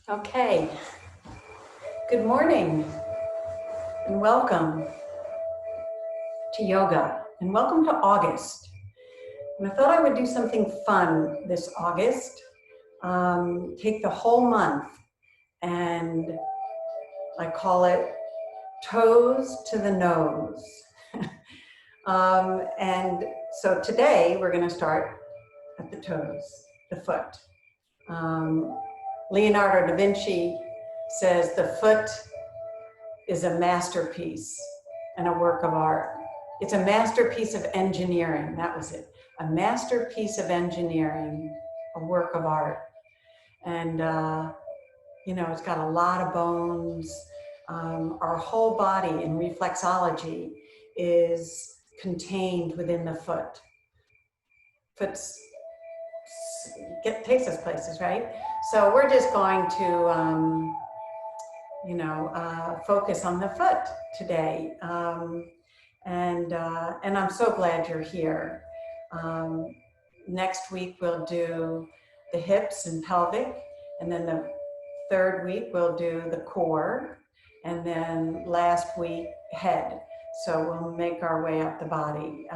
Okay, good morning and welcome to yoga and welcome to August. And I thought I would do something fun this August, take the whole month, and I call it toes to the nose. And so today we're going to start at the toes, the foot. Leonardo da Vinci says the foot is a masterpiece and a work of art. It's a masterpiece of engineering. That was it. A masterpiece of engineering, a work of art. And, it's got a lot of bones. Our whole body in reflexology is contained within the foot. Foot takes us places, right? So we're just going to, focus on the foot today. And I'm so glad you're here. Next week we'll do the hips and pelvic, and then the third week we'll do the core, and then last week head. So we'll make our way up the body.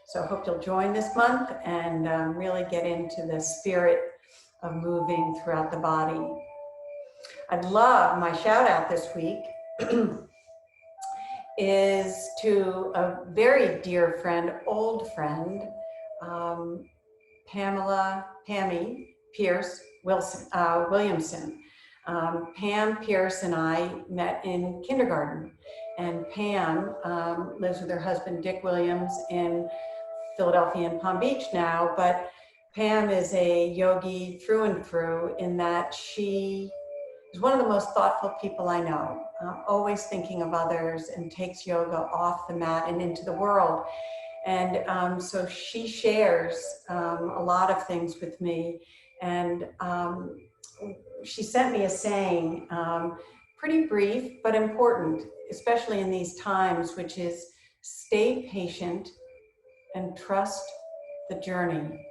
So I hope you'll join this month and really get into the spirit of moving throughout the body. I'd love, my shout out this week is to a very dear friend, old friend, Pammy Pierce Williamson. Pam Pierce and I met in kindergarten, and Pam lives with her husband, Dick Williams, in Philadelphia and Palm Beach now, but Pam is a yogi through and through in that she is one of the most thoughtful people I know, always thinking of others and takes yoga off the mat and into the world. And so she shares a lot of things with me. And she sent me a saying, pretty brief, but important, especially in these times, which is stay patient and trust the journey.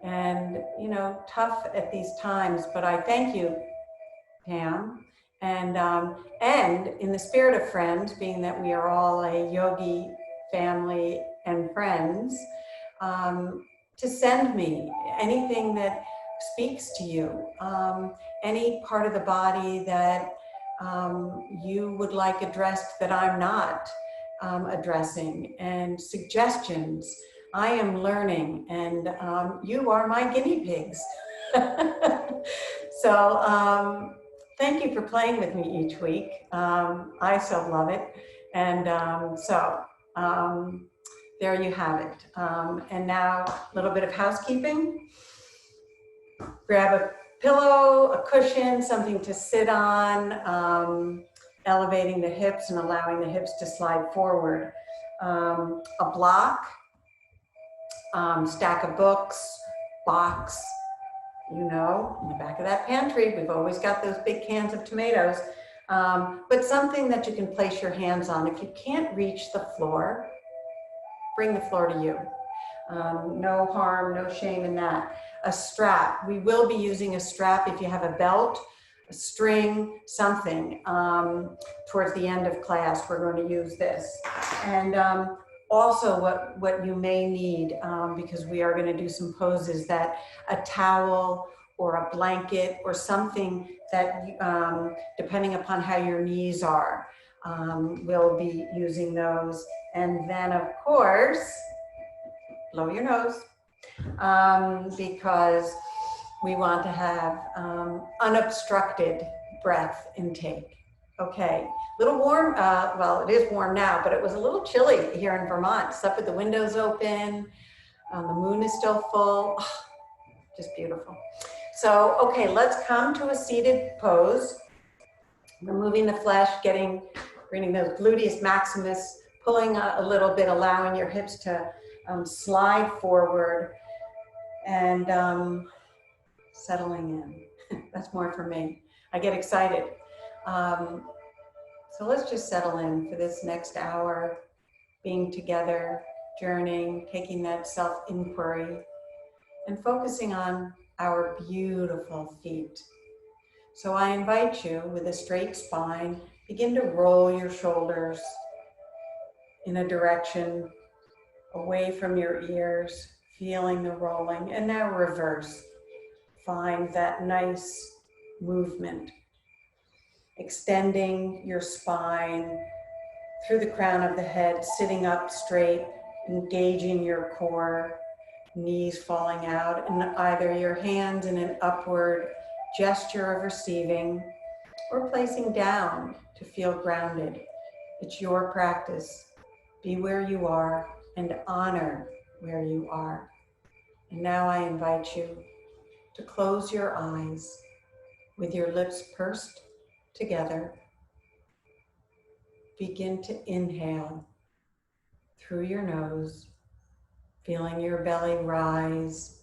And, tough at these times, but I thank you, Pam. And in the spirit of friends, being that we are all a yogi family and friends, to send me anything that speaks to you, any part of the body that you would like addressed that I'm not addressing, and suggestions. I am learning, and you are my guinea pigs. So thank you for playing with me each week. I so love it. And there you have it. And now a little bit of housekeeping. Grab a pillow, a cushion, something to sit on, elevating the hips and allowing the hips to slide forward. A block, stack of books, box, in the back of that pantry, we've always got those big cans of tomatoes, but something that you can place your hands on. If you can't reach the floor, bring the floor to you. No harm, no shame in that. A strap, we will be using a strap if you have a belt, a string, something. Towards the end of class, we're going to use this. And also what you may need, because we are going to do some poses, that a towel or a blanket or something that, depending upon how your knees are, we'll be using those. And then, of course, blow your nose, because we want to have unobstructed breath intake. Okay, a little warm, well, it is warm now, but it was a little chilly here in Vermont. Slept with the windows open, the moon is still full, oh, just beautiful. So, okay, let's come to a seated pose. Removing the flesh, bringing those gluteus maximus, pulling a little bit, allowing your hips to slide forward, and settling in. That's more for me. I get excited. So let's just settle in for this next hour, being together, journeying, taking that self-inquiry, and focusing on our beautiful feet. So I invite you, with a straight spine, begin to roll your shoulders in a direction away from your ears, feeling the rolling. And now reverse. Find that nice movement, extending your spine through the crown of the head, sitting up straight, engaging your core, knees falling out, and either your hands in an upward gesture of receiving or placing down to feel grounded. It's your practice. Be where you are and honor where you are. And now I invite you to close your eyes with your lips pursed together. Begin to inhale through your nose, feeling your belly rise,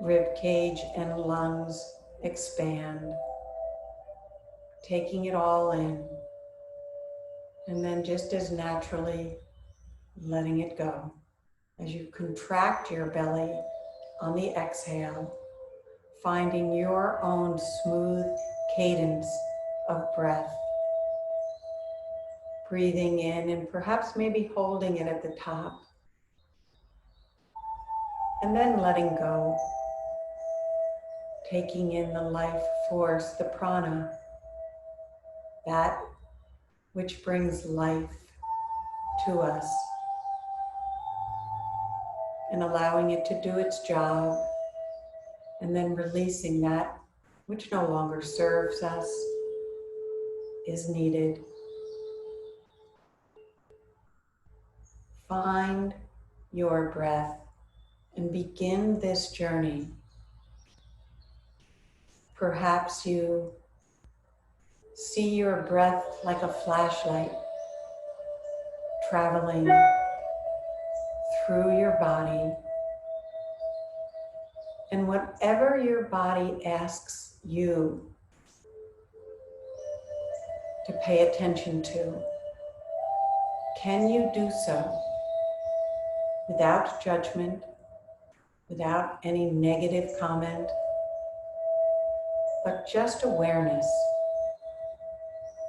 rib cage and lungs expand, taking it all in, and then just as naturally letting it go. As you contract your belly on the exhale, finding your own smooth cadence of breath. Breathing in and perhaps maybe holding it at the top. And then letting go. Taking in the life force, the prana, that which brings life to us. And allowing it to do its job. And then releasing that which no longer serves us, is needed. Find your breath and begin this journey. Perhaps you see your breath like a flashlight traveling through your body. And whatever your body asks you to pay attention to, can you do so without judgment, without any negative comment, but just awareness,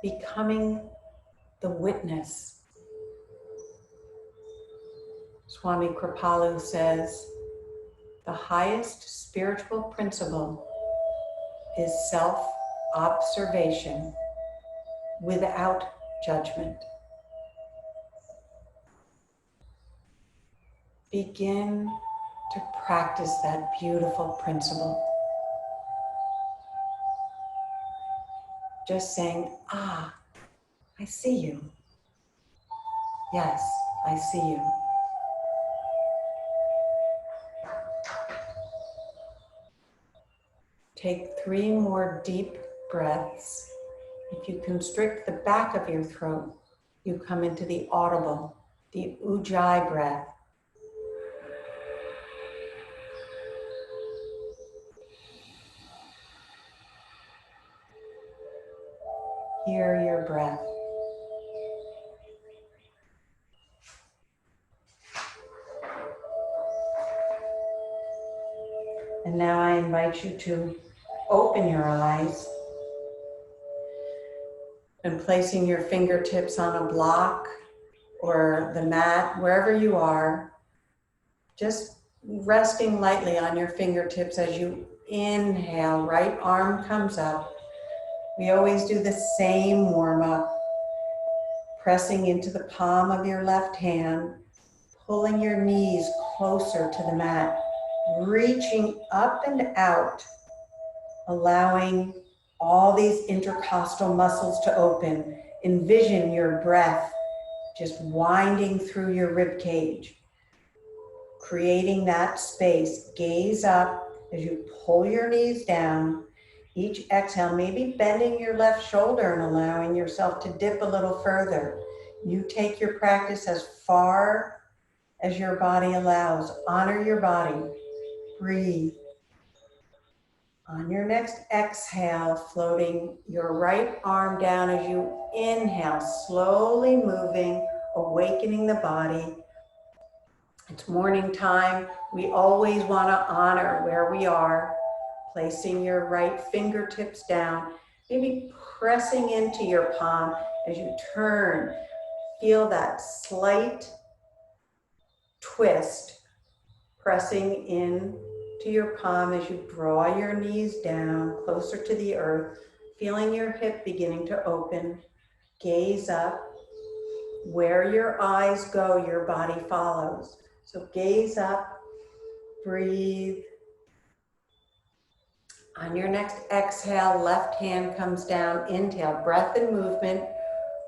becoming the witness. Swami Kripalu says, the highest spiritual principle is self-observation without judgment. Begin to practice that beautiful principle. Just saying, I see you. Yes, I see you. Take 3 more deep breaths. If you constrict the back of your throat, you come into the audible, the ujjayi breath. Hear your breath. And now I invite you to open your eyes and placing your fingertips on a block or the mat, wherever you are, just resting lightly on your fingertips as you inhale, right arm comes up. We always do the same warm-up, pressing into the palm of your left hand, pulling your knees closer to the mat, reaching up and out, allowing all these intercostal muscles to open. Envision your breath just winding through your rib cage, creating that space. Gaze up as you pull your knees down. Each exhale, maybe bending your left shoulder and allowing yourself to dip a little further. You take your practice as far as your body allows. Honor your body. Breathe. On your next exhale, floating your right arm down as you inhale, slowly moving, awakening the body. It's morning time. We always want to honor where we are, Placing your right fingertips down, maybe pressing into your palm as you turn. Feel that slight twist, pressing in to your palm as you draw your knees down closer to the earth, feeling your hip beginning to open. Gaze up. Where your eyes go, your body follows. So gaze up, breathe. On your next exhale, left hand comes down. Inhale, breath and movement.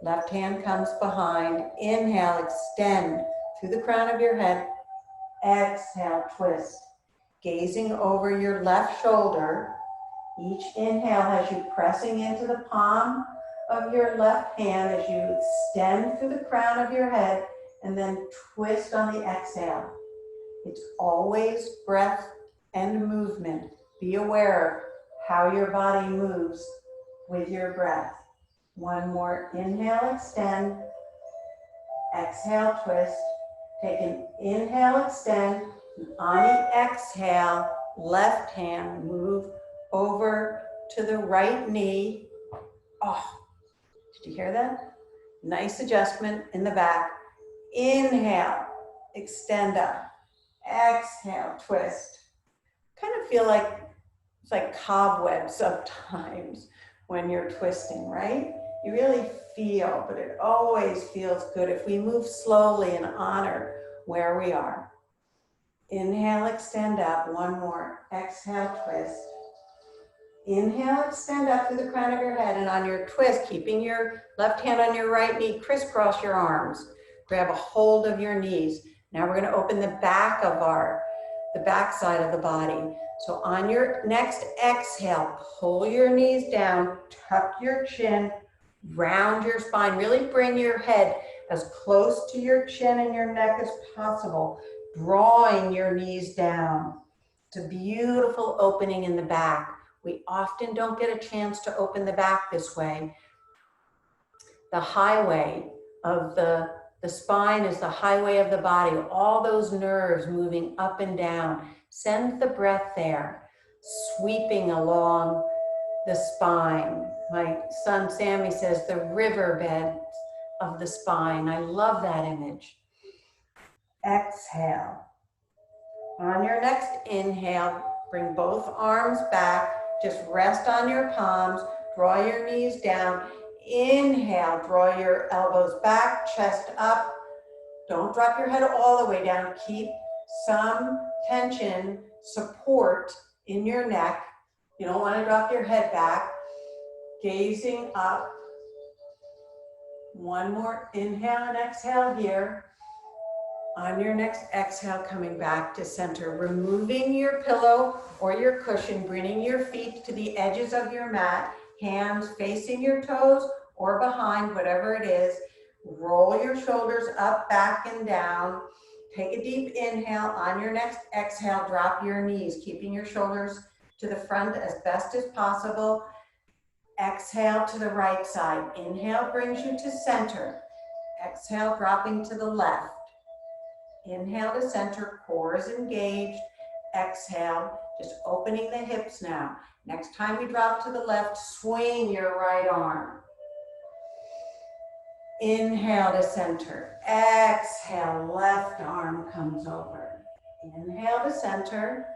Left hand comes behind. Inhale, extend through the crown of your head. Exhale, twist. Gazing over your left shoulder. Each inhale has you pressing into the palm of your left hand as you extend through the crown of your head and then twist on the exhale. It's always breath and movement. Be aware of how your body moves with your breath. One more inhale, extend. Exhale, twist. Take an inhale, extend. On the exhale, left hand move over to the right knee. Oh, did you hear that? Nice adjustment in the back. Inhale, extend up. Exhale, twist. Kind of feel like it's like cobwebs sometimes when you're twisting, right? You really feel, but it always feels good if we move slowly and honor where we are. Inhale, extend up. One more. Exhale, twist. Inhale, extend up through the crown of your head, and on your twist, keeping your left hand on your right knee, crisscross your arms. Grab a hold of your knees. Now we're going to open the back of the back side of the body. So on your next exhale, pull your knees down, tuck your chin, round your spine. Really bring your head as close to your chin and your neck as possible, drawing your knees down. It's a beautiful opening in the back. We often don't get a chance to open the back this way. The highway of the spine is the highway of the body. All those nerves moving up and down. Send the breath there, sweeping along the spine. My son Sammy says the riverbed of the spine. I love that image. Exhale. On your next inhale, bring both arms back. Just rest on your palms. Draw your knees down. Inhale, draw your elbows back, chest up. Don't drop your head all the way down. Keep some tension, support in your neck. You don't want to drop your head back. Gazing up. One more inhale and exhale here. On your next exhale, coming back to center, removing your pillow or your cushion, bringing your feet to the edges of your mat, hands facing your toes or behind, whatever it is. Roll your shoulders up, back, and down. Take a deep inhale. On your next exhale, drop your knees, keeping your shoulders to the front as best as possible. Exhale to the right side. Inhale brings you to center. Exhale, dropping to the left. Inhale to center, core is engaged. Exhale, just opening the hips now. Next time you drop to the left, swing your right arm. Inhale to center. Exhale, left arm comes over. Inhale to center.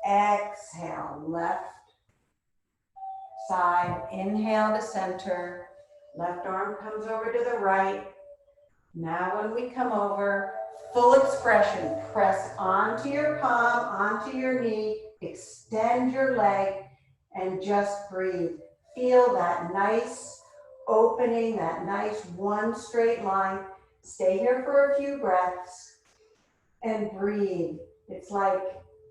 Exhale, left side. Inhale to center. Left arm comes over to the right. Now when we come over, full expression. Press onto your palm, onto your knee. Extend your leg and just breathe. Feel that nice opening, that nice one straight line. Stay here for a few breaths and breathe. It's like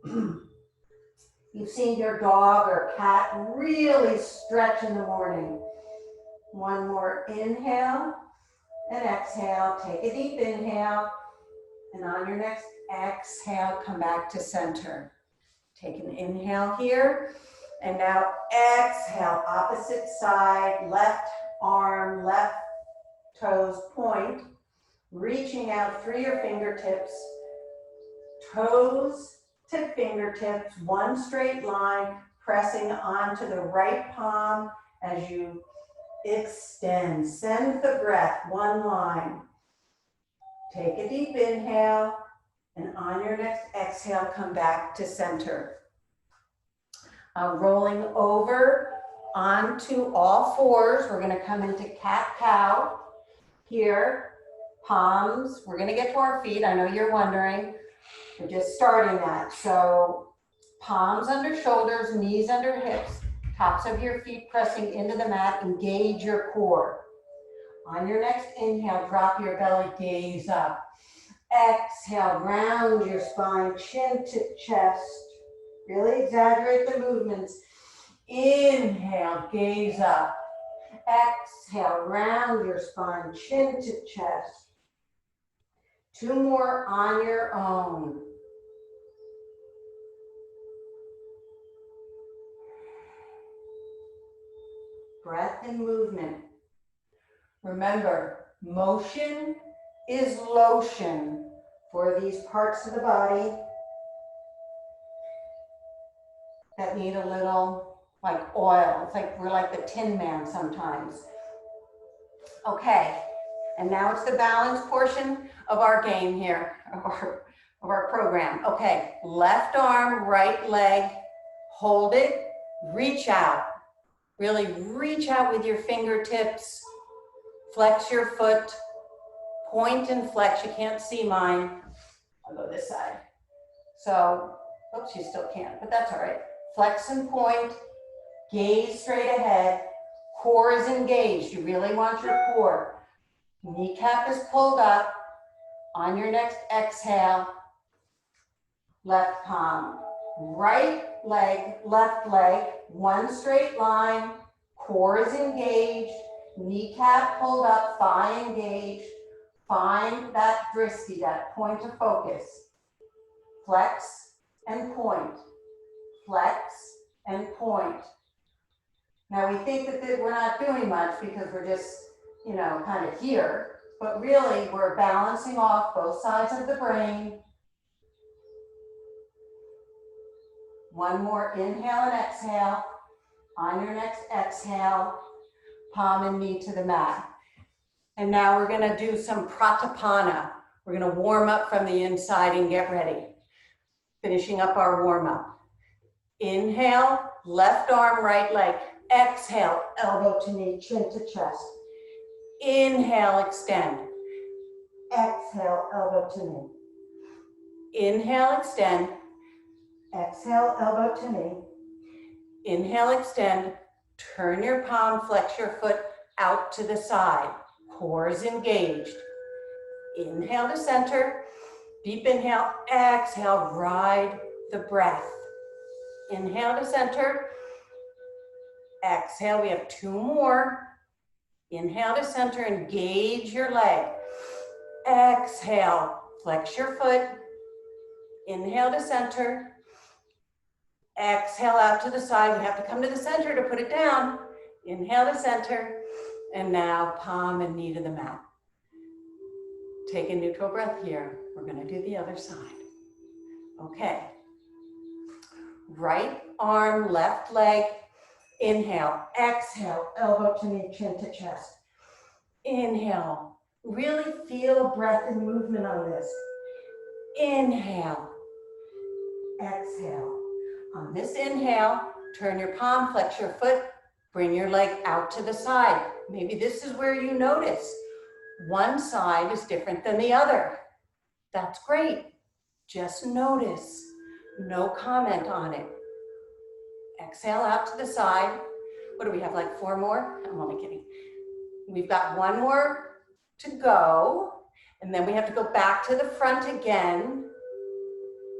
you've seen your dog or cat really stretch in the morning. One more inhale and exhale. Take a deep inhale. And on your next exhale, come back to center. Take an inhale here. And now exhale, opposite side, left arm, left toes point. Reaching out through your fingertips. Toes to fingertips, one straight line. pressing onto the right palm as you extend. Send the breath, one line. Take a deep inhale, and on your next exhale, come back to center. Rolling over onto all fours. We're gonna come into cat-cow here. Palms, we're gonna get to our feet. I know you're wondering. We're just starting that. So palms under shoulders, knees under hips, tops of your feet pressing into the mat. Engage your core. On your next inhale, drop your belly, gaze up. Exhale, round your spine, chin to chest. Really exaggerate the movements. Inhale, gaze up. Exhale, round your spine, chin to chest. Two more on your own. Breath and movement. Remember, motion is lotion for these parts of the body that need a little like oil. It's like we're like the Tin Man sometimes. Okay, and now it's the balance portion of our game here, of our program. Okay, left arm, right leg, hold it, reach out. Really reach out with your fingertips, flex your foot, point and flex. You can't see mine. I'll go this side. So, oops, you still can't, but that's all right. Flex and point, gaze straight ahead. Core is engaged. You really want your core. Kneecap is pulled up. On your next exhale, left palm. Right leg, left leg, one straight line. Core is engaged. Kneecap pulled up, thigh engaged. Find that dristy, that point of focus. Flex and point. Flex and point. Now we think that we're not doing much because we're just, you know, kind of here, but really we're balancing off both sides of the brain. One more inhale and exhale. On your next exhale, palm and knee to the mat. And now we're gonna do some pratapana. We're gonna warm up from the inside and get ready. Finishing up our warm up. Inhale, left arm, right leg. Exhale, elbow to knee, chin to chest. Inhale, extend. Exhale, elbow to knee. Inhale, extend. Exhale, elbow to knee. Inhale, extend. Turn your palm, flex your foot out to the side. Core is engaged. Inhale to center. Deep inhale, exhale, ride the breath. Inhale to center. Exhale, we have two more. Inhale to center, engage your leg. Exhale, flex your foot. Inhale to center. Exhale out to the side. We have to come to the center to put it down. Inhale to center. And now palm and knee to the mat. Take a neutral breath here. We're gonna do the other side. Okay. Right arm, left leg. Inhale, exhale, elbow to knee, chin to chest. Inhale, really feel breath and movement on this. Inhale, exhale. On this inhale, turn your palm, flex your foot, bring your leg out to the side. Maybe this is where you notice one side is different than the other. That's great. Just notice. No comment on it. Exhale out to the side. What do we have, like 4 more? I'm only kidding. We've got 1 more to go. And then we have to go back to the front again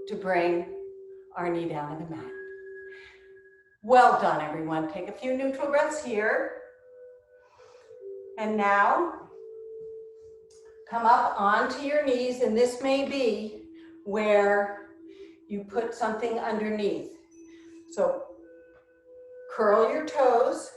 to bring our knee down to the mat. Well done, everyone. Take a few neutral breaths here. And now, come up onto your knees, and this may be where you put something underneath. So curl your toes,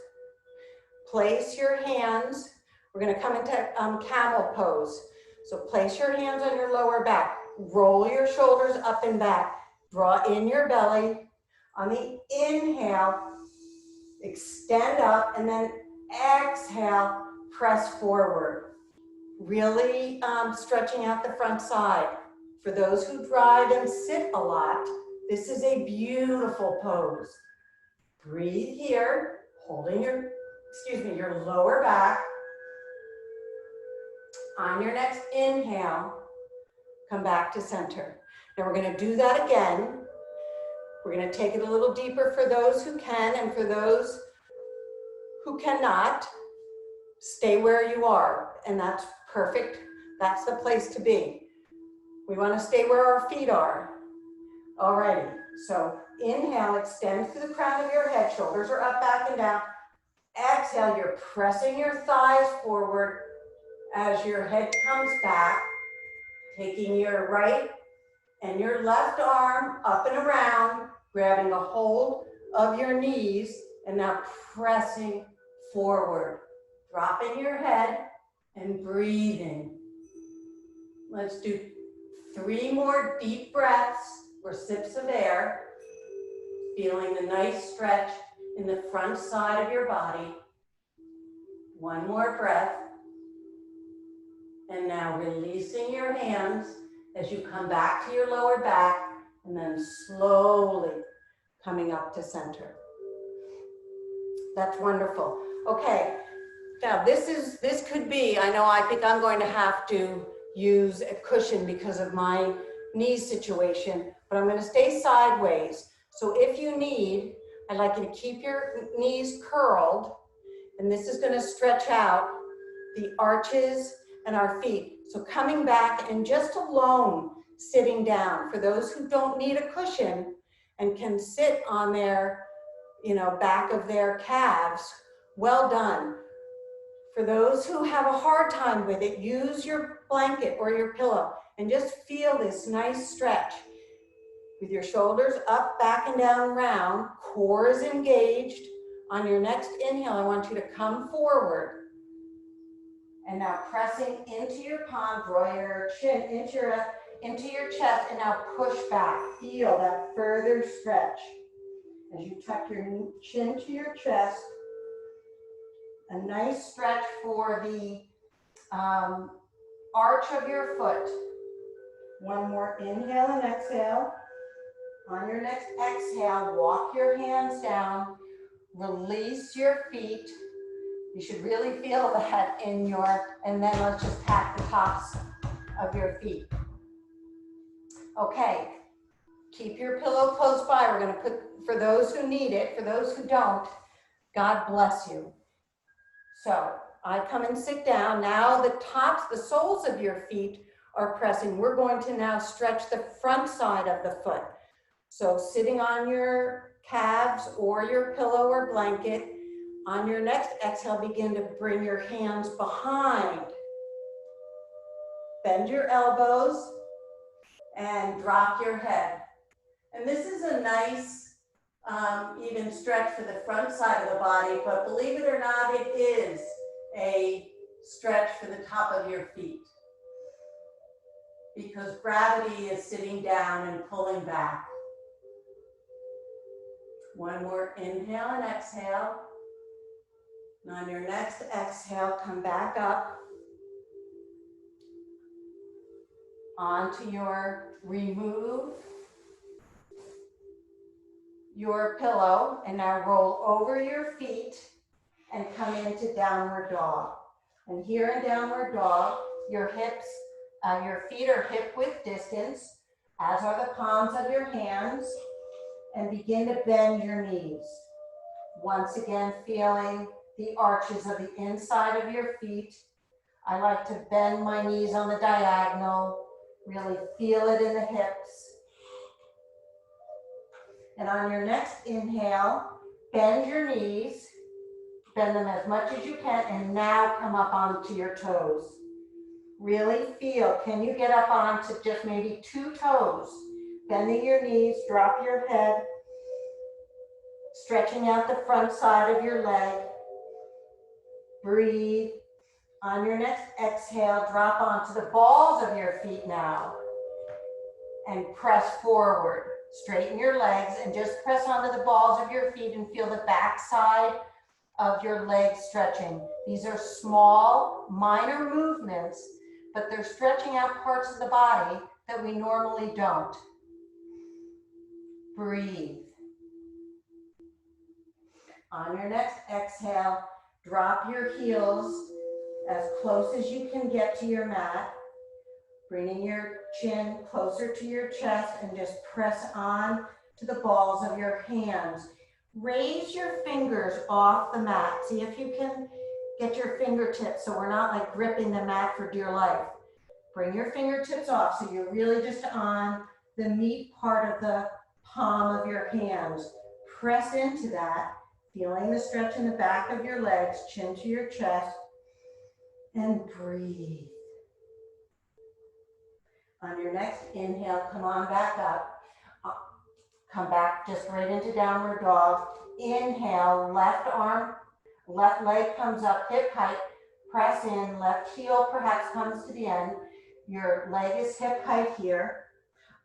place your hands. We're gonna come into camel pose. So place your hands on your lower back, roll your shoulders up and back, draw in your belly. On the inhale, extend up, and then exhale, press forward. Really stretching out the front side. For those who drive and sit a lot, this is a beautiful pose. Breathe here, holding your lower back. On your next inhale, come back to center. Now we're going to do that again. We're going to take it a little deeper for those who can, and for those who cannot, stay where you are, and that's perfect. That's the place to be. We want to stay where our feet are. Alrighty, so inhale, extend through the crown of your head, shoulders are up, back, and down. Exhale, you're pressing your thighs forward as your head comes back, taking your right and your left arm up and around, grabbing a hold of your knees, and now pressing forward, dropping your head and breathing. Let's do 3 more deep breaths or sips of air, feeling the nice stretch in the front side of your body. 1 more breath. And now releasing your hands as you come back to your lower back, and then slowly coming up to center. That's wonderful. Okay, now this could be, I think I'm going to have to use a cushion because of my knee situation, but I'm going to stay sideways. So if you need, I'd like you to keep your knees curled, and this is going to stretch out the arches and our feet. So coming back and just alone sitting down. For those who don't need a cushion and can sit on their, back of their calves, well done. For those who have a hard time with it, use your blanket or your pillow and just feel this nice stretch. With your shoulders up, back, and down, round, core is engaged. On your next inhale, I want you to come forward. And now pressing into your palm, draw your chin into your chest, and now push back. Feel that further stretch. As you tuck your chin to your chest, a nice stretch for the arch of your foot. 1 more inhale and exhale. On your next exhale, walk your hands down, release your feet. You should really feel that in your, and then let's just pat the tops of your feet. Okay, keep your pillow close by. We're going to put, for those who need it, for those who don't, God bless you. So I come and sit down. Now the tops, the soles of your feet are pressing. We're going to now stretch the front side of the foot. So sitting on your calves or your pillow or blanket, on your next exhale, begin to bring your hands behind. Bend your elbows and drop your head. And this is a nice even stretch for the front side of the body, but believe it or not, it is a stretch for the top of your feet, because gravity is sitting down and pulling back. 1 more inhale and exhale. And on your next exhale, come back up onto remove your pillow, and now roll over your feet and come into downward dog. And here in downward dog, your feet are hip width distance, as are the palms of your hands, and begin to bend your knees. Once again, feeling the arches of the inside of your feet. I like to bend my knees on the diagonal, really feel it in the hips. And on your next inhale, bend your knees, bend them as much as you can, and now come up onto your toes. Really feel, can you get up onto just maybe 2 toes? Bending your knees, drop your head, stretching out the front side of your leg. Breathe. On your next exhale, drop onto the balls of your feet now and press forward. Straighten your legs and just press onto the balls of your feet and feel the back side of your legs stretching. These are small, minor movements, but they're stretching out parts of the body that we normally don't. Breathe. On your next exhale, drop your heels as close as you can get to your mat, bringing your chin closer to your chest and just press on to the balls of your hands. Raise your fingers off the mat. See if you can get your fingertips so we're not like gripping the mat for dear life. Bring your fingertips off so you're really just on the meat part of the palm of your hands. Press into that, feeling the stretch in the back of your legs, chin to your chest, and breathe. On your next inhale, come on back up. Come back just right into downward dog. Inhale, left arm, left leg comes up, hip height. Press in, left heel perhaps comes to the end. Your leg is hip height here.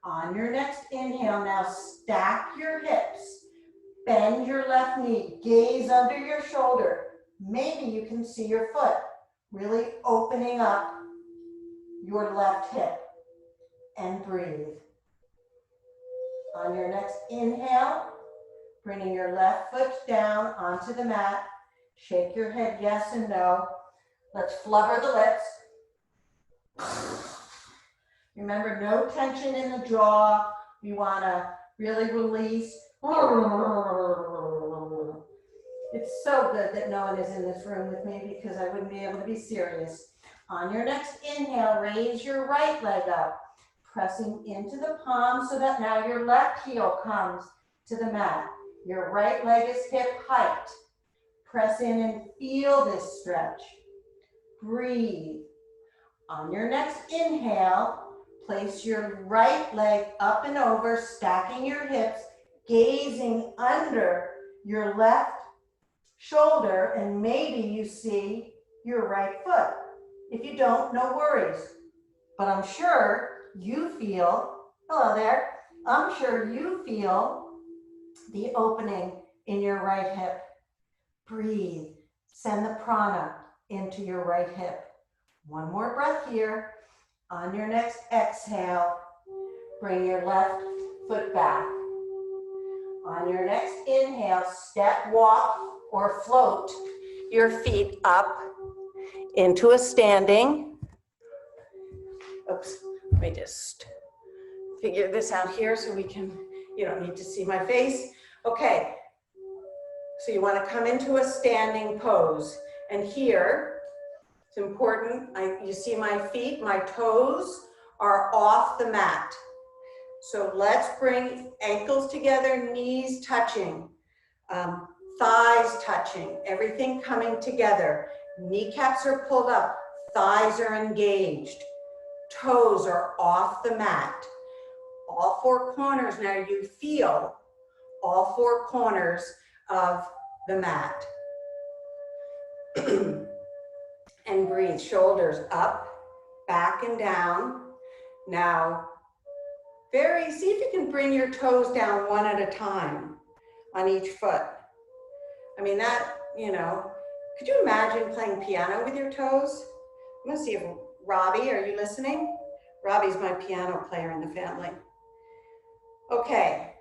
On your next inhale, now stack your hips. Bend your left knee, gaze under your shoulder. Maybe you can see your foot, really opening up your left hip. And breathe. On your next inhale, bringing your left foot down onto the mat. Shake your head yes and no. Let's flubber the lips. Remember, no tension in the jaw. We want to really release. It's so good that no one is in this room with me because I wouldn't be able to be serious. On your next inhale, raise your right leg up, pressing into the palm so that now your left heel comes to the mat. Your right leg is hip height. Press in and feel this stretch. Breathe. On your next inhale, place your right leg up and over, stacking your hips, gazing under your left shoulder, and maybe you see your right foot. If you don't, no worries. But I'm sure you feel, hello there, I'm sure you feel the opening in your right hip. Breathe. Send the prana into your right hip. One more breath here. On your next exhale, bring your left foot back. On your next inhale, step, walk, or float your feet up into a standing. Oops, let me just figure this out here so we can, you don't need to see my face. Okay, so you want to come into a standing pose. And here, it's important, you see my feet, my toes are off the mat. So let's bring ankles together, knees touching, thighs touching, everything coming together. Kneecaps are pulled up, thighs are engaged, toes are off the mat. All four corners, now you feel all four corners of the mat. And breathe, shoulders up, back and down. Now, see if you can bring your toes down one at a time on each foot. I mean that, could you imagine playing piano with your toes? I'm gonna see if, Robbie, are you listening? Robbie's my piano player in the family. Okay,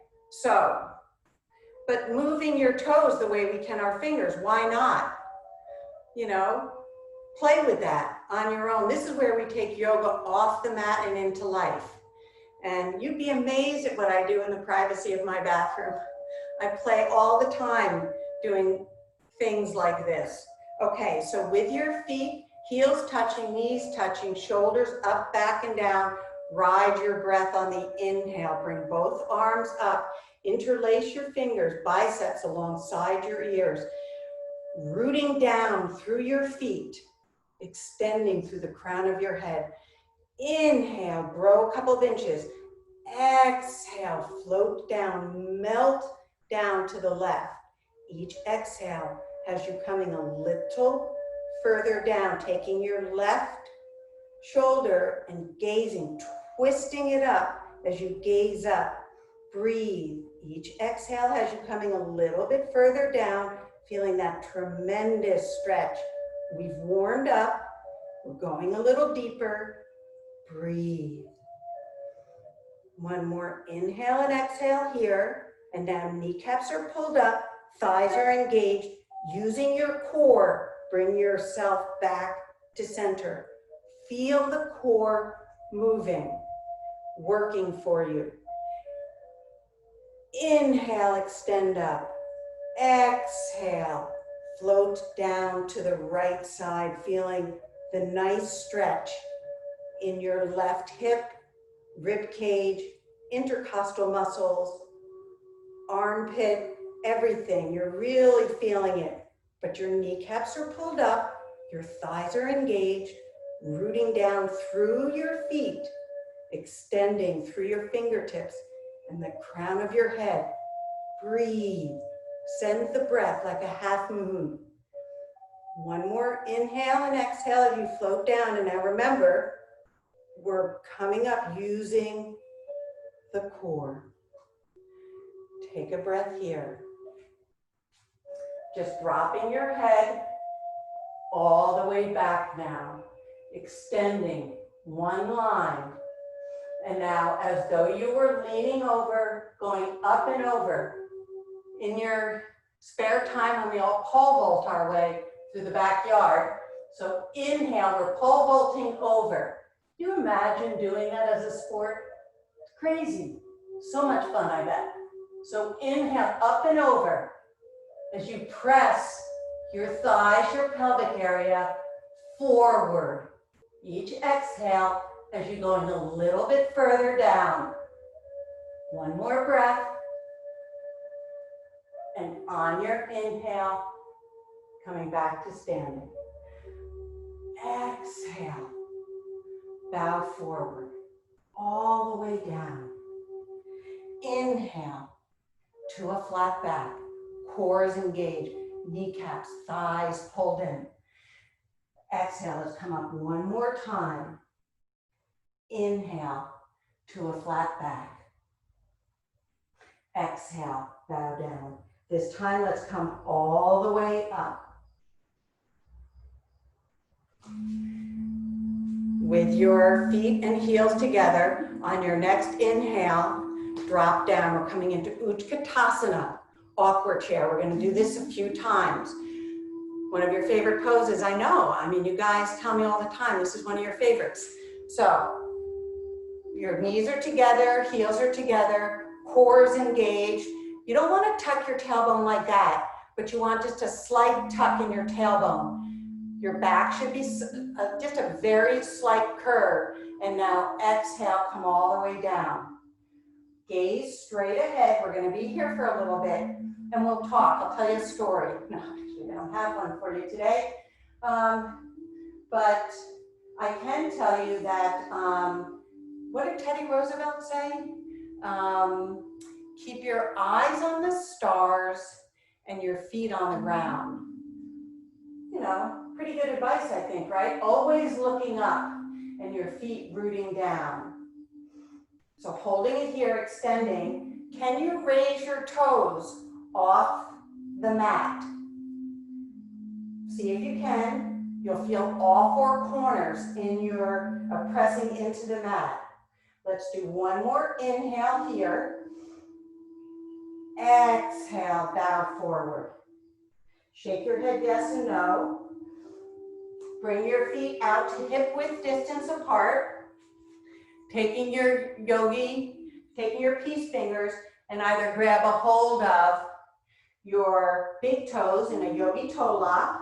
but moving your toes the way we can our fingers, why not? Play with that on your own. This is where we take yoga off the mat and into life. And you'd be amazed at what I do in the privacy of my bathroom. I play all the time doing things like this. Okay, so with your feet, heels touching, knees touching, shoulders up, back, and down, ride your breath on the inhale. Bring both arms up, interlace your fingers, biceps alongside your ears, rooting down through your feet, extending through the crown of your head. Inhale, grow a couple of inches. Exhale, float down, melt down to the left. Each exhale has you coming a little further down, taking your left shoulder and gazing, twisting it up as you gaze up. Breathe. Each exhale has you coming a little bit further down, feeling that tremendous stretch. We've warmed up. We're going a little deeper. Breathe. One more inhale and exhale here. And now kneecaps are pulled up, thighs are engaged. Using your core, bring yourself back to center. Feel the core moving, working for you. Inhale, extend up. Exhale, float down to the right side, feeling the nice stretch in your left hip, rib cage, intercostal muscles, armpit, everything. You're really feeling it, but your kneecaps are pulled up, your thighs are engaged, rooting down through your feet, extending through your fingertips and the crown of your head. Breathe. Send the breath like a half moon. One more inhale and exhale as you float down. And now remember, we're coming up using the core. Take a breath here. Just dropping your head all the way back now. Extending one line. And now, as though you were leaning over, going up and over. In your spare time, when we all pole vault our way through the backyard. So inhale, we're pole vaulting over. Can you imagine doing that as a sport? It's crazy. So much fun, I bet. So inhale, up and over. As you press your thighs, your pelvic area forward. Each exhale as you're going a little bit further down. One more breath. And on your inhale, coming back to standing. Exhale. Bow forward. All the way down. Inhale to a flat back. Core is engaged. Kneecaps, thighs pulled in. Exhale, let's come up one more time. Inhale to a flat back. Exhale, bow down. This time, let's come all the way up. With your feet and heels together, on your next inhale, drop down. We're coming into Utkatasana, awkward chair. We're going to do this a few times. One of your favorite poses, I know. I mean, you guys tell me all the time, this is one of your favorites. So, your knees are together, heels are together, core is engaged. You don't want to tuck your tailbone like that, but you want just a slight tuck in your tailbone. Your back should be just a very slight curve. And now exhale, come all the way down. Gaze straight ahead. We're going to be here for a little bit and we'll talk. I'll tell you a story. No, actually, I don't have one for you today. But I can tell you that, what did Teddy Roosevelt say? Keep your eyes on the stars and your feet on the ground. You know, pretty good advice, I think, right? Always looking up and your feet rooting down. So holding it here, extending. Can you raise your toes off the mat? See if you can. You'll feel all four corners in your pressing into the mat. Let's do one more inhale here. Exhale, bow forward. Shake your head yes and no. Bring your feet out to hip width distance apart. Taking your peace fingers and either grab a hold of your big toes in a yogi toe lock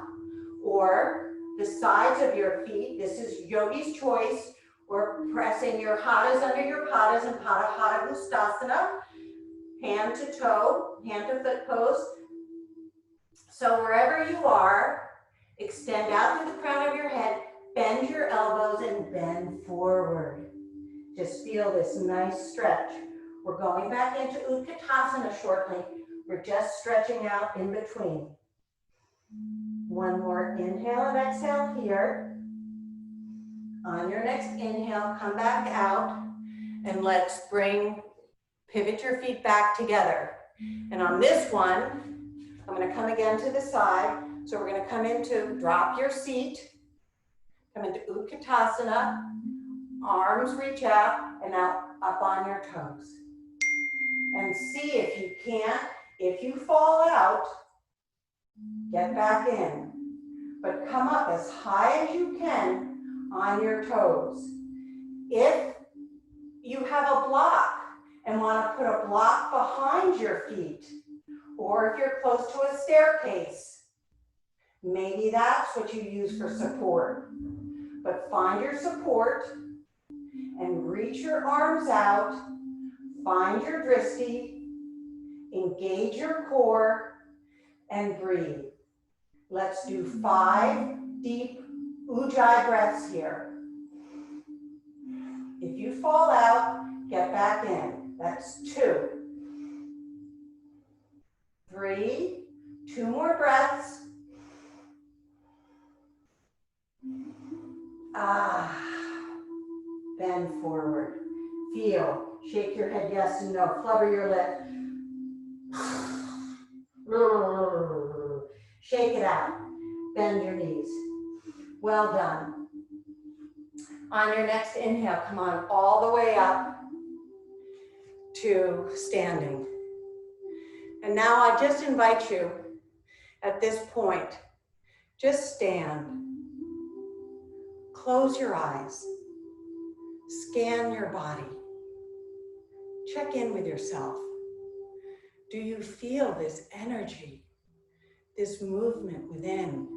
or the sides of your feet. This is yogi's choice. Or pressing your hadas under your padas in Pada Hada Ustasana. Hand to toe, hand to foot pose. So wherever you are, extend out through the crown of your head, bend your elbows and bend forward. Just feel this nice stretch. We're going back into Utkatasana shortly. We're just stretching out in between. One more inhale and exhale here. On your next inhale, come back out and let's bring Pivot your feet back together. And on this one, I'm going to come again to the side. So we're going to come into drop your seat, come into Utkatasana, arms reach out, and now up on your toes. And see if you can't, if you fall out, get back in. But come up as high as you can on your toes. If you have a block and want to put a block behind your feet, or if you're close to a staircase, maybe that's what you use for support. But find your support and reach your arms out, find your drishti, engage your core, and breathe. Let's do 5 deep ujjayi breaths here. If you fall out, get back in. That's 2. 3, 2 more breaths. Bend forward. Feel. Shake your head yes and no. Flubber your lip. Shake it out. Bend your knees. Well done. On your next inhale, come on all the way up to standing. And now I just invite you at this point, just stand. Close your eyes. Scan your body. Check in with yourself. Do you feel this energy, this movement within?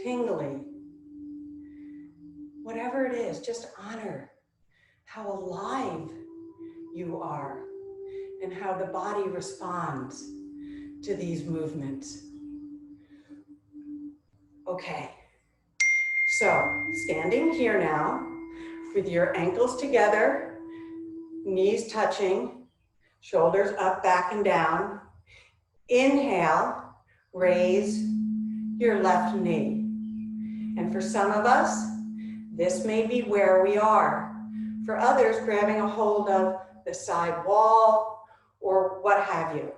Tingly? Whatever it is, just honor how alive you are and how the body responds to these movements. Okay, so standing here now with your ankles together, knees touching, shoulders up, back, and down. Inhale, raise your left knee. And for some of us, this may be where we are. For others, grabbing a hold of the side wall or what have you.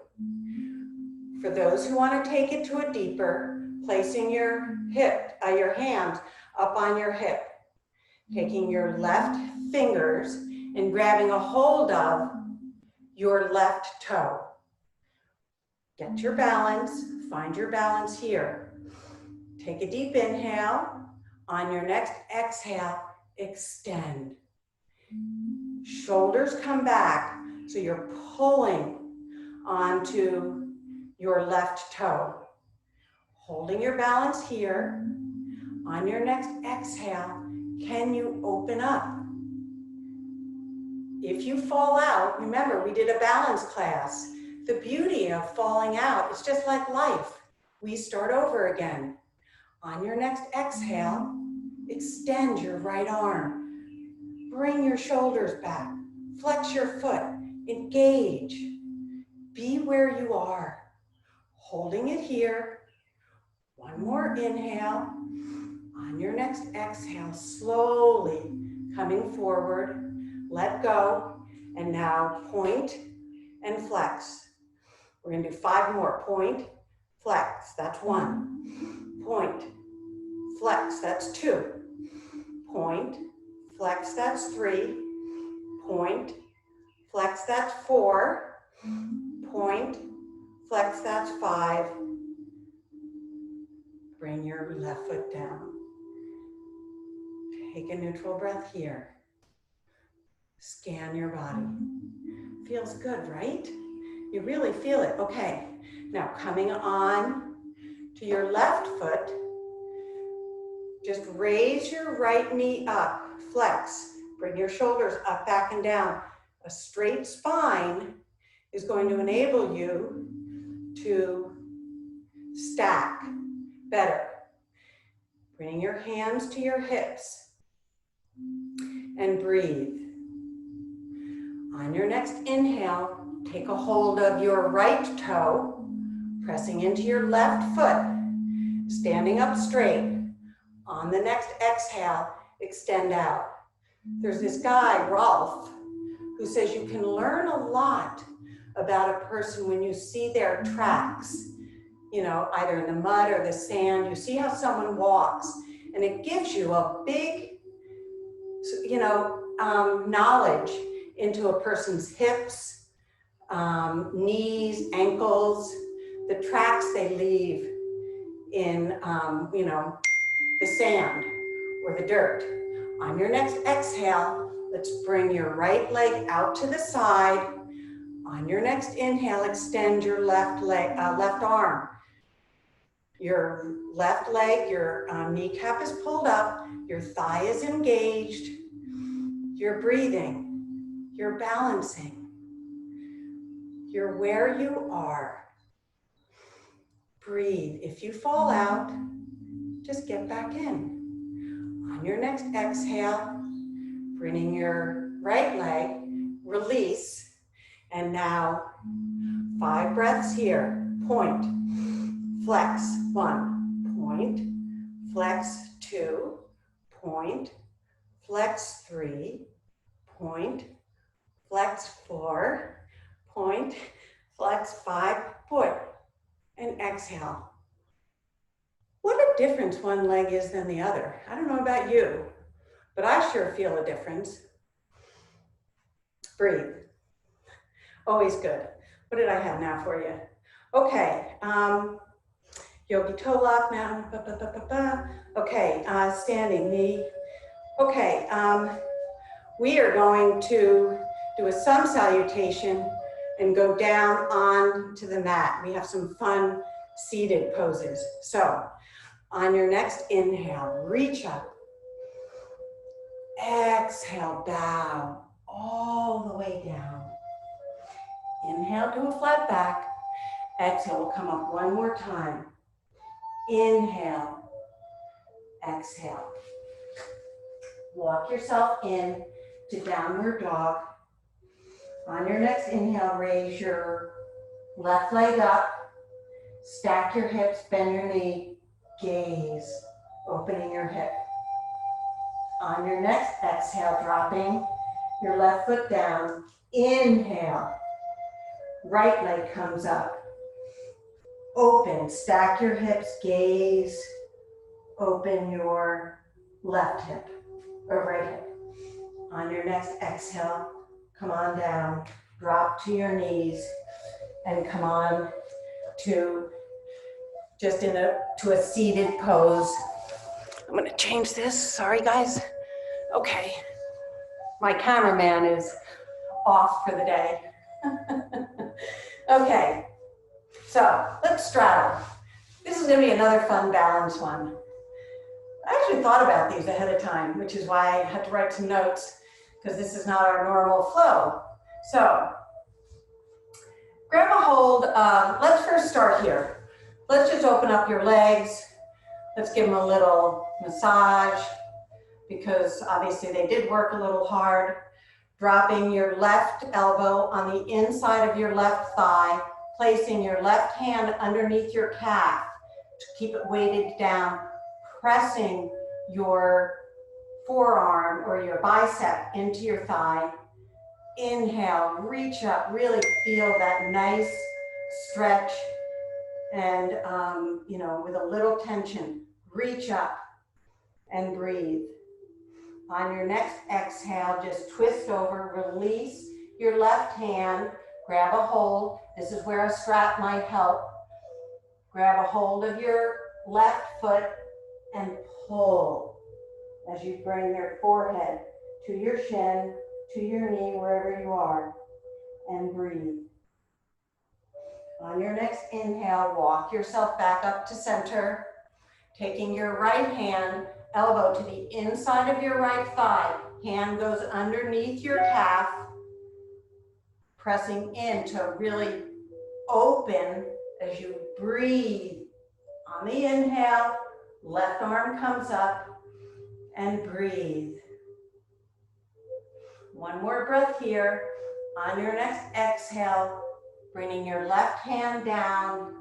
For those who want to take it to a deeper, placing your hands up on your hip, taking your left fingers and grabbing a hold of your left toe. Get your balance, find your balance here. Take a deep inhale. On your next exhale, extend. Shoulders come back, so you're pulling onto your left toe. Holding your balance here. On your next exhale, can you open up? If you fall out, remember we did a balance class. The beauty of falling out is just like life. We start over again. On your next exhale, extend your right arm. Bring your shoulders back. Flex your foot. Engage. Be where you are. Holding it here. One more inhale. On your next exhale, slowly coming forward. Let go. And now point and flex. We're going to do 5 more. Point, flex. That's 1. Point, flex. That's 2. Point, flex. That's 3. Point, flex. That's 4. Point, flex. That's 5. Bring your left foot down. Take a neutral breath here. Scan your body. Feels good, right? You really feel it. Okay, now coming on to your left foot, just raise your right knee up, flex, bring your shoulders up, back, and down. A straight spine is going to enable you to stack better. Bring your hands to your hips and breathe. On your next inhale, take a hold of your right toe, pressing into your left foot, standing up straight. On the next exhale, extend out. There's this guy, Rolf, who says you can learn a lot about a person when you see their tracks, you know, either in the mud or the sand. You see how someone walks, and it gives you a big, you know, knowledge into a person's hips, knees, ankles, the tracks they leave in, you know, the sand or the dirt. On your next exhale, let's bring your right leg out to the side. On your next inhale, extend your left leg, left arm. Your left leg, your kneecap is pulled up, your thigh is engaged, you're breathing, you're balancing, you're where you are. Breathe. If you fall out, just get back in. On your next exhale, bringing your right leg, release, and now 5 breaths here. Point, flex, 1, point, flex, 2, point, flex, 3, point, flex, 4, point, flex, 5, point, and exhale. What a difference one leg is than the other. I don't know about you, but I sure feel a difference. Breathe. Always good. What did I have now for you? Okay, yogi toe lock now. Okay, standing knee. Okay, we are going to do a sun salutation and go down onto the mat. We have some fun seated poses. So, on your next inhale, reach up. Exhale, bow all the way down. Inhale to a flat back. Exhale, we'll come up one more time. Inhale, exhale. Walk yourself in to downward dog. On your next inhale, raise your left leg up. Stack your hips, bend your knee, gaze, opening your hip. On your next exhale, dropping your left foot down. Inhale, right leg comes up. Open, stack your hips, gaze, open your left hip or right hip. On your next exhale, come on down, drop to your knees, and come on to just to a seated pose. I'm gonna change this, sorry guys. Okay, my cameraman is off for the day. Okay, so let's straddle. This is gonna be another fun balance one. I actually thought about these ahead of time, which is why I had to write some notes, because this is not our normal flow. So, grab a hold, let's first start here. Let's just open up your legs. Let's give them a little massage, because obviously they did work a little hard. Dropping your left elbow on the inside of your left thigh, placing your left hand underneath your calf to keep it weighted down, pressing your forearm or your bicep into your thigh. Inhale, reach up, really feel that nice stretch and, you know, with a little tension, reach up and breathe. On your next exhale, just twist over, release your left hand, grab a hold. This is where a strap might help. Grab a hold of your left foot and pull as you bring your forehead to your shin, to your knee, wherever you are, and breathe. On your next inhale, walk yourself back up to center, taking your right hand, elbow to the inside of your right thigh. Hand goes underneath your calf, pressing in to really open as you breathe. On the inhale, left arm comes up and breathe. One more breath here. On your next exhale, bringing your left hand down,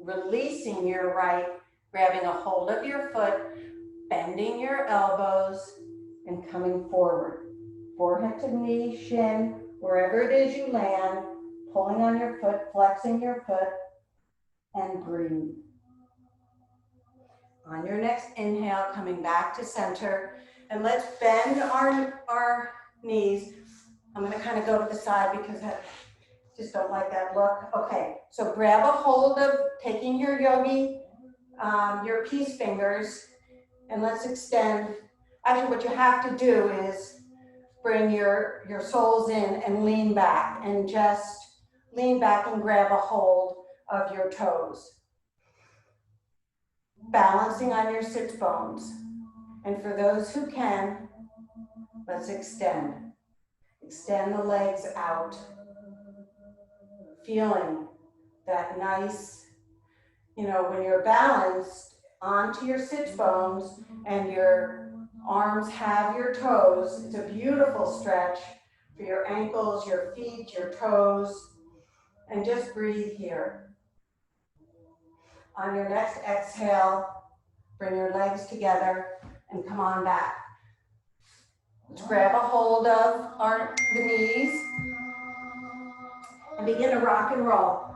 releasing your right, grabbing a hold of your foot, bending your elbows and coming forward. Forehead to knee, shin, Wherever it is you land, pulling on your foot, flexing your foot, and breathe. On your next inhale, coming back to center, and let's bend our knees. I'm gonna kind of go to the side because I just don't like that look. Okay, so grab a hold of taking your yogi, your peace fingers, and let's extend. Actually, what you have to do is bring your soles in and lean back, and just lean back and grab a hold of your toes. Balancing on your sits bones. And for those who can, let's extend. Extend the legs out. Feeling that nice, when you're balanced onto your sits bones and your arms have your toes, it's a beautiful stretch for your ankles, your feet, your toes, and just breathe here. On your next exhale, bring your legs together and come on back. Let's grab a hold of the knees and begin to rock and roll.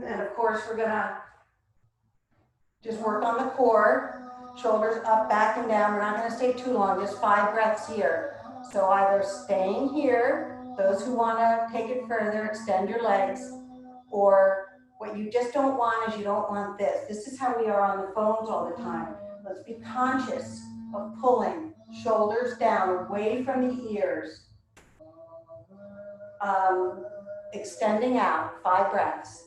And of course, we're gonna just work on the core, shoulders up, back, and down. We're not gonna stay too long, just 5 breaths here. So either staying here, those who wanna take it further, extend your legs, or what you just don't want is you don't want this. This is how we are on the phones all the time. Let's be conscious of pulling shoulders down, away from the ears. Extending out, 5 breaths.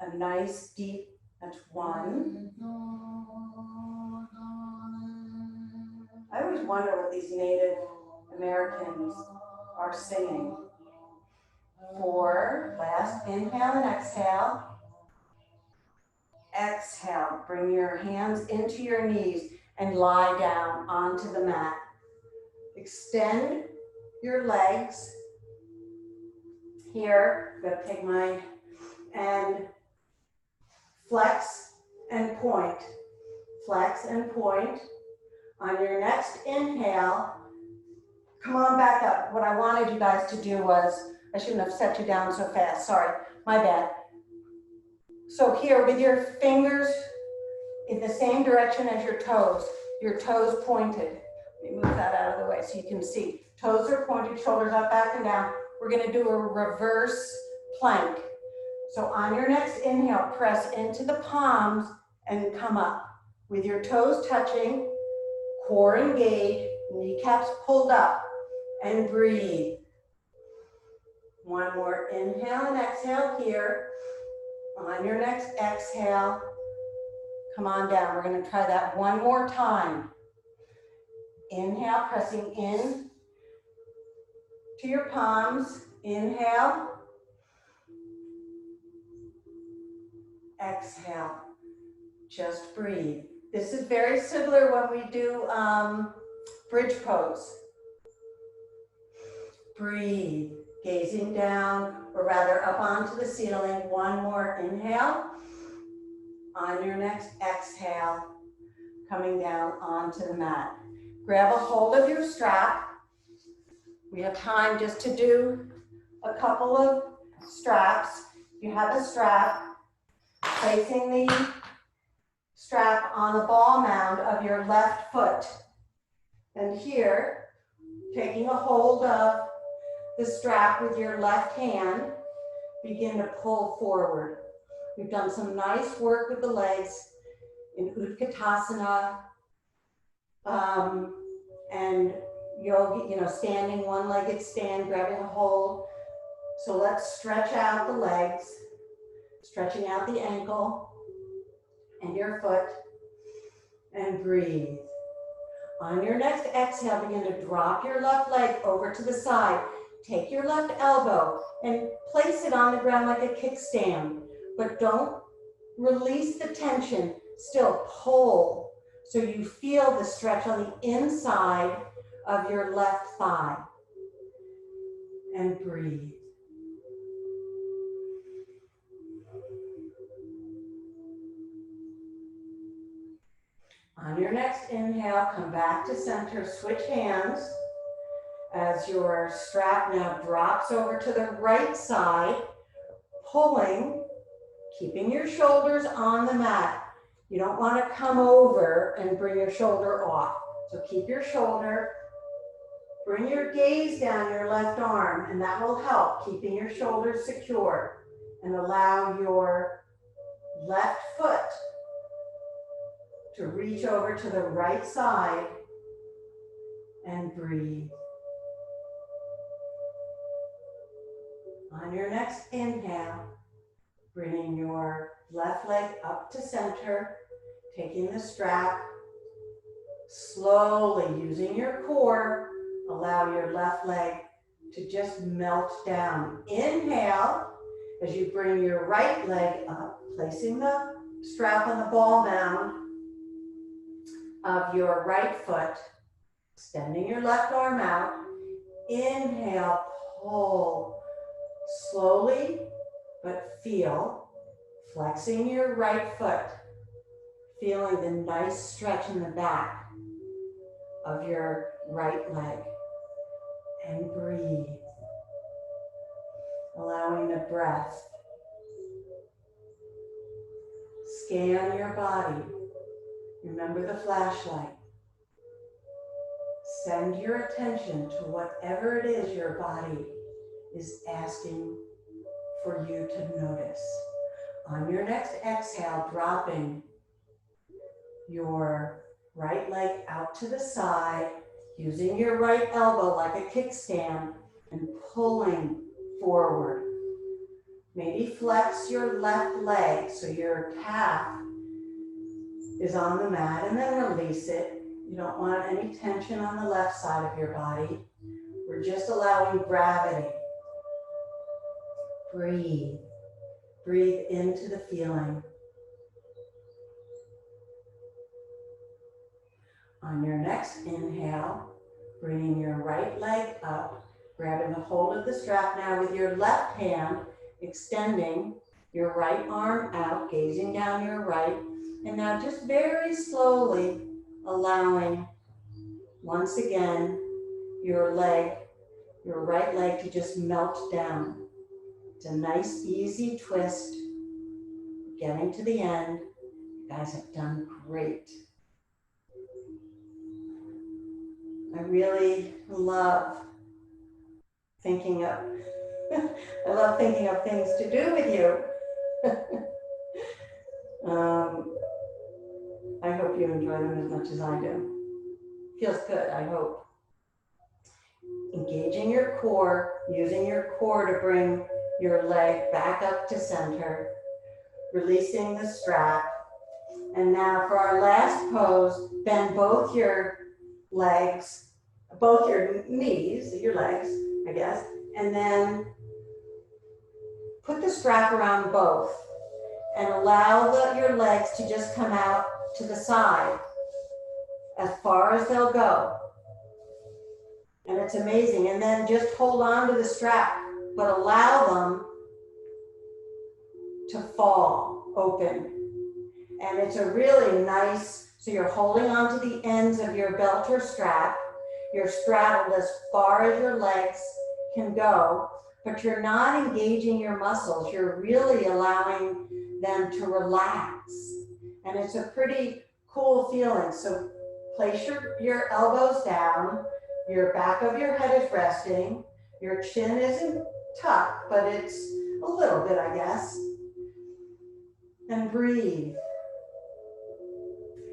A nice deep, that's 1. I always wonder what these Native Americans are singing. 4, last inhale and exhale. Exhale, bring your hands into your knees and lie down onto the mat. Extend your legs. Here, I'm gonna take mine and flex and point. Flex and point. On your next inhale, come on back up. What I wanted you guys to do was, I shouldn't have set you down so fast, sorry, my bad. So here, with your fingers in the same direction as your toes pointed. Let me move that out of the way so you can see. Toes are pointed, shoulders up, back, and down. We're gonna do a reverse plank. So on your next inhale, press into the palms and come up. With your toes touching, core engaged, kneecaps pulled up, and breathe. One more inhale and exhale here. On your next exhale, come on down. We're gonna try that one more time. Inhale, pressing in to your palms. Inhale. Exhale. Just breathe. This is very similar when we do bridge pose. Breathe, gazing down, or rather up onto the ceiling. One more inhale. On your next exhale, coming down onto the mat. Grab a hold of your strap. We have time just to do a couple of straps. You have a strap, placing the strap on the ball mound of your left foot. And here, taking a hold of the strap with your left hand, begin to pull forward. We've done some nice work with the legs in Utkatasana and yogi, standing one-legged stand, grabbing a hold. So let's stretch out the legs, stretching out the ankle and your foot, and breathe. On your next exhale, begin to drop your left leg over to the side. Take your left elbow and place it on the ground like a kickstand, but don't release the tension. Still pull so you feel the stretch on the inside of your left thigh. And breathe. On your next inhale, come back to center, switch hands as your strap now drops over to the right side, pulling, keeping your shoulders on the mat. You don't want to come over and bring your shoulder off. So keep your shoulder, bring your gaze down your left arm, and that will help keeping your shoulders secure, and allow your left foot to reach over to the right side and breathe. On your next inhale, bringing your left leg up to center, taking the strap, slowly using your core, allow your left leg to just melt down. Inhale as you bring your right leg up, placing the strap on the ball mound of your right foot, extending your left arm out. Inhale, pull slowly, but feel, flexing your right foot, feeling the nice stretch in the back of your right leg, and breathe, allowing the breath. Scan your body. Remember the flashlight. Send your attention to whatever it is your body is asking for you to notice. On your next exhale, dropping your right leg out to the side, using your right elbow like a kickstand and pulling forward. Maybe flex your left leg so your calf is on the mat, and then release it. You don't want any tension on the left side of your body. We're just allowing gravity. Breathe. Breathe into the feeling. On your next inhale, bringing your right leg up, grabbing the hold of the strap now with your left hand, extending your right arm out, gazing down your right, and now just very slowly allowing, once again, your right leg to just melt down. It's a nice, easy twist. Getting to the end. You guys have done great. I really love thinking of, I love thinking of things to do with you. I hope you enjoy them as much as I do. Feels good, I hope. Engaging your core, using your core to bring your leg back up to center, releasing the strap. And now for our last pose, bend both your legs, both your knees, your legs, I guess, and then put the strap around both and allow your legs to just come out to the side as far as they'll go. And it's amazing. And then just hold on to the strap, but allow them to fall open. And it's a really nice, so you're holding on to the ends of your belt or strap. You're straddled as far as your legs can go, but you're not engaging your muscles. You're really allowing them to relax. And it's a pretty cool feeling. So place your elbows down, your back of your head is resting, your chin isn't tucked, but it's a little bit, I guess. And breathe.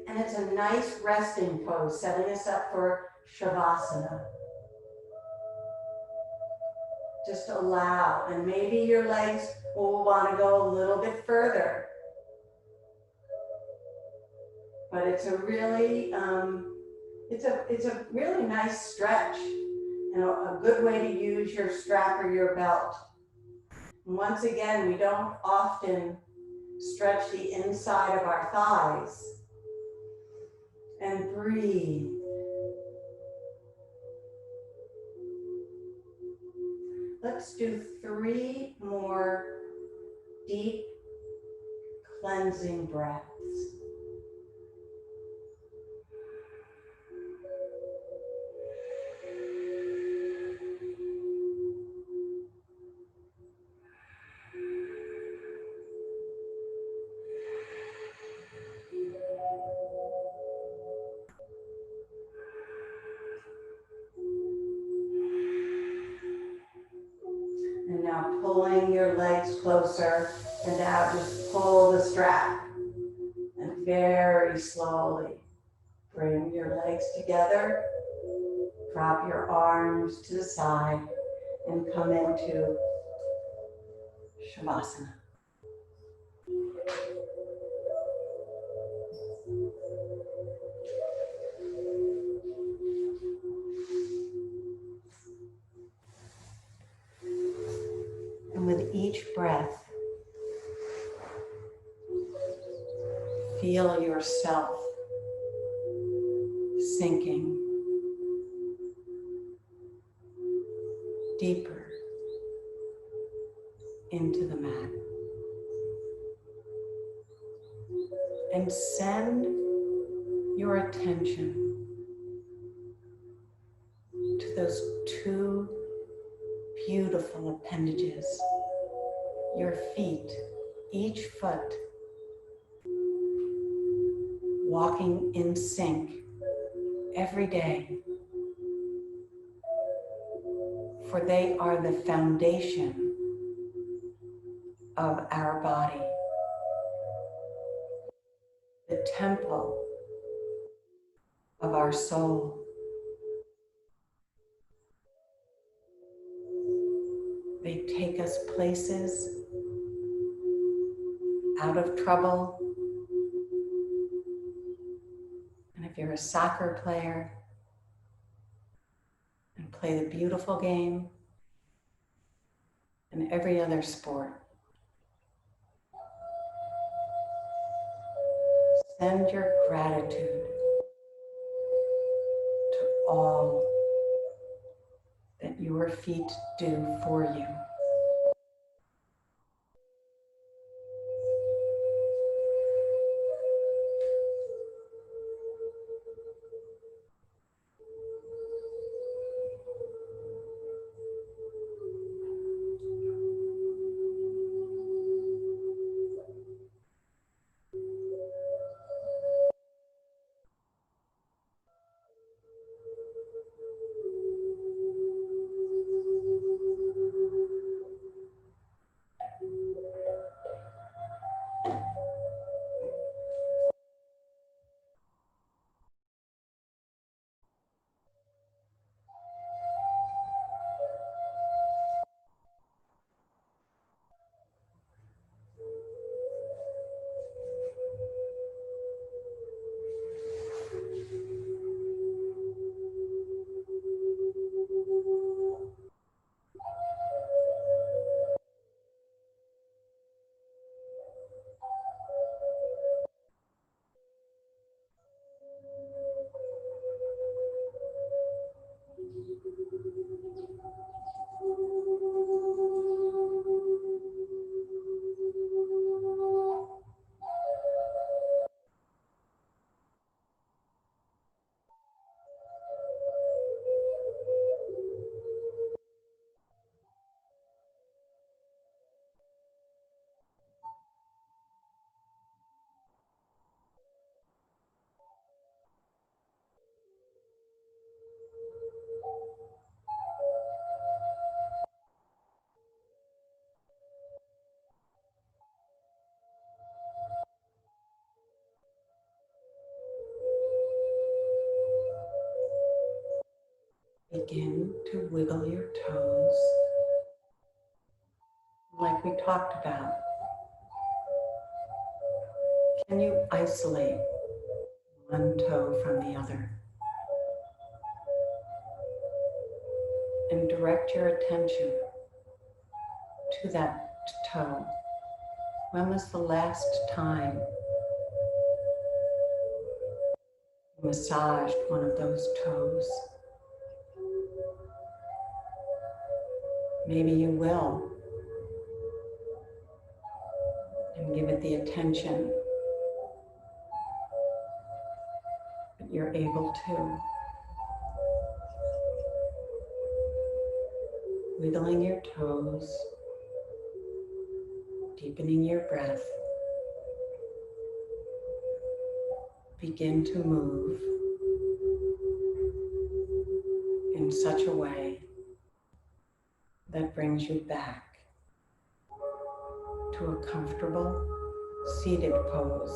And it's a nice resting pose, setting us up for Shavasana. Just allow, and maybe your legs will want to go a little bit further. But it's a really, it's a really nice stretch and a good way to use your strap or your belt. And once again, we don't often stretch the inside of our thighs. And breathe. Let's do 3 more deep cleansing breaths. now pulling your legs closer, and now just pull the strap. And very slowly bring your legs together, drop your arms to the side, and come into Shavasana. And with each breath, feel yourself sinking deeper into the mat. And send your attention to those two beautiful appendages, your feet, each foot walking in sync every day, for they are the foundation of our body, the temple of our soul. They take us places out of trouble. And if you're a soccer player, and play the beautiful game, and every other sport, send your gratitude to all that your feet do for you. Begin to wiggle your toes like we talked about. Can you isolate one toe from the other and direct your attention to that toe? When was the last time you massaged one of those toes? Maybe you will, and give it the attention that you're able to. Wiggling your toes, deepening your breath. Begin to move in such a way that brings you back to a comfortable seated pose.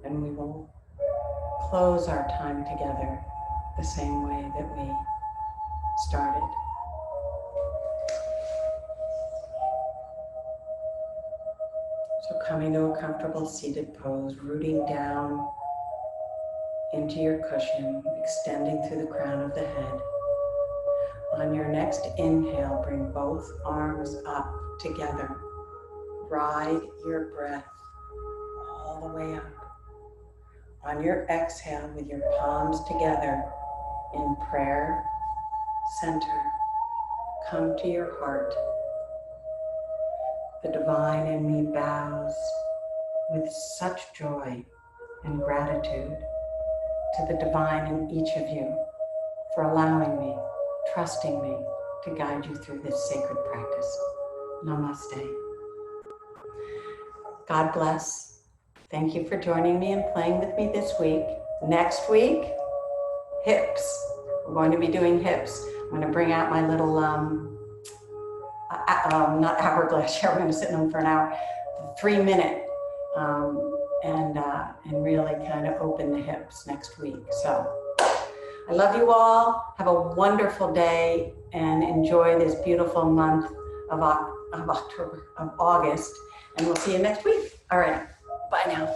And we will close our time together the same way that we started. So coming to a comfortable seated pose, rooting down into your cushion, extending through the crown of the head. On your next inhale, bring both arms up together. Ride your breath all the way up. On your exhale, with your palms together in prayer, center, come to your heart. The divine in me bows with such joy and gratitude to the divine in each of you for allowing me, trusting me to guide you through this sacred practice. Namaste. God bless. Thank you for joining me and playing with me this week. Next week, hips. We're going to be doing hips. I'm going to bring out my little, not hourglass chair, we're going to sit in them for an hour, 3 minute, and really kind of open the hips next week. So I love you all. Have a wonderful day and enjoy this beautiful month of August. And we'll see you next week. All right. Bye now.